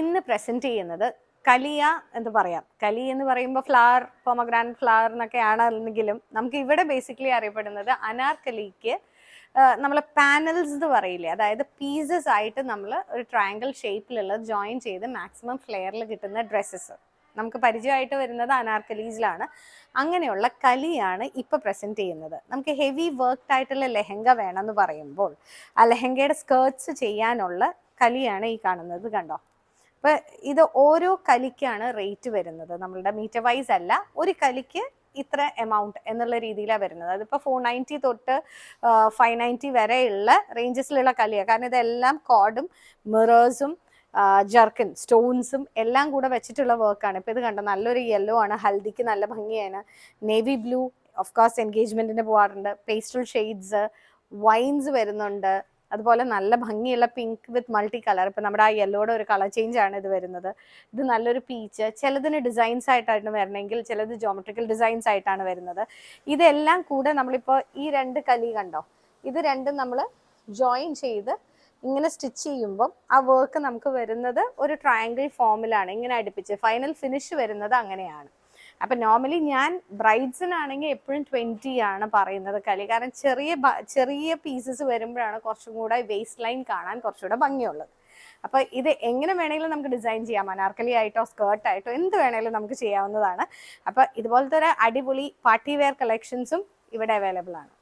ഇന്ന് പ്രസന്റ് ചെയ്യുന്നത് കലിയ എന്ന് പറയാം. കലി എന്ന് പറയുമ്പോൾ ഫ്ലവർ, പൊമഗ്രാനറ്റ് ഫ്ലവർ എന്നൊക്കെ ആണെങ്കിലും നമുക്ക് ഇവിടെ ബേസിക്കലി അറിയപ്പെടുന്നത് അനാർക്കലിക്ക് നമ്മൾ പാനൽസ് എന്ന് പറയില്ലേ, അതായത് പീസസ് ആയിട്ട് നമ്മൾ ഒരു ട്രയാങ്കിൾ ഷേപ്പിലുള്ള ജോയിൻ ചെയ്ത് മാക്സിമം ഫ്ലെയറിൽ കിട്ടുന്ന ഡ്രസ്സസ് നമുക്ക് പരിചയമായിട്ട് വരുന്നത് അനാർക്കലീസിലാണ്. അങ്ങനെയുള്ള കലിയാണ് ഇപ്പൊ പ്രസന്റ് ചെയ്യുന്നത്. നമുക്ക് ഹെവി വർക്ക്ഡ് ആയിട്ടുള്ള ലെഹങ്ക വേണമെന്ന് പറയുമ്പോൾ ആ ലെഹങ്കയുടെ സ്കേർട്സ് ചെയ്യാനുള്ള കലിയാണ് ഈ കാണുന്നത്. കണ്ടോ? അപ്പൊ ഇത് ഓരോ കലിക്കാണ് റേറ്റ് വരുന്നത്. നമ്മളുടെ മീറ്റർ വൈസ് അല്ല, ഒരു കലിക്ക് ഇത്ര എമൗണ്ട് എന്നുള്ള രീതിയിലാണ് വരുന്നത്. അതിപ്പോൾ 490 തൊട്ട് 590 വരെയുള്ള റേഞ്ചസിലുള്ള കലിയാണ്. കാരണം ഇതെല്ലാം കോഡും മിറേഴ്സും ജർക്കിൻ സ്റ്റോൺസും എല്ലാം കൂടെ വെച്ചിട്ടുള്ള വർക്കാണ്. ഇപ്പം ഇത് കണ്ടോ, നല്ലൊരു യെല്ലോ ആണ്, ഹൽദിക്ക് നല്ല ഭംഗിയാണ്. നേവി ബ്ലൂ ഓഫ് കോഴ്സ് എൻഗേജ്മെന്റിന് പോകാറുണ്ട്. പേസ്റ്റൽ ഷെയ്ഡ്സ്, വൈൻസ് വരുന്നുണ്ട്. അതുപോലെ നല്ല ഭംഗിയുള്ള പിങ്ക് വിത്ത് മൾട്ടി കളർ. ഇപ്പം നമ്മുടെ ആ യെല്ലോയുടെ ഒരു കളർ ചേഞ്ച് ആണ് ഇത് വരുന്നത്. ഇത് നല്ലൊരു പീച്ച്. ചിലതിന് ഡിസൈൻസ് ആയിട്ടാണ് വരണമെങ്കിൽ ചിലത് ജോമെട്രിക്കൽ ഡിസൈൻസ് ആയിട്ടാണ് വരുന്നത്. ഇതെല്ലാം കൂടെ നമ്മളിപ്പോൾ ഈ രണ്ട് കലി കണ്ടോ, ഇത് രണ്ടും നമ്മൾ ജോയിൻ ചെയ്ത് ഇങ്ങനെ സ്റ്റിച്ച് ചെയ്യുമ്പം ആ വർക്ക് നമുക്ക് വരുന്നത് ഒരു ട്രയാങ്കിൾ ഫോമിലാണ് ഇങ്ങനെ അടുപ്പിച്ച്. ഫൈനൽ ഫിനിഷ് വരുന്നത് അങ്ങനെയാണ്. അപ്പം നോർമലി ഞാൻ ബ്രൈഡ്സിനാണെങ്കിൽ എപ്പോഴും 20 ആണ് പറയുന്നത് കലി. കാരണം ചെറിയ പീസസ് വരുമ്പോഴാണ് കുറച്ചും കൂടെ വേസ്റ്റ് ലൈൻ കാണാൻ കുറച്ചുകൂടെ ഭംഗിയുള്ളത്. അപ്പോൾ ഇത് എങ്ങനെ വേണമെങ്കിലും നമുക്ക് ഡിസൈൻ ചെയ്യാം. അനാർക്കലി ആയിട്ടോ സ്കേർട്ടായിട്ടോ എന്ത് വേണമെങ്കിലും നമുക്ക് ചെയ്യാവുന്നതാണ്. അപ്പോൾ ഇതുപോലത്തെ ഒരു അടിപൊളി പാർട്ടി വെയർ കളക്ഷൻസും ഇവിടെ അവൈലബിൾ ആണ്.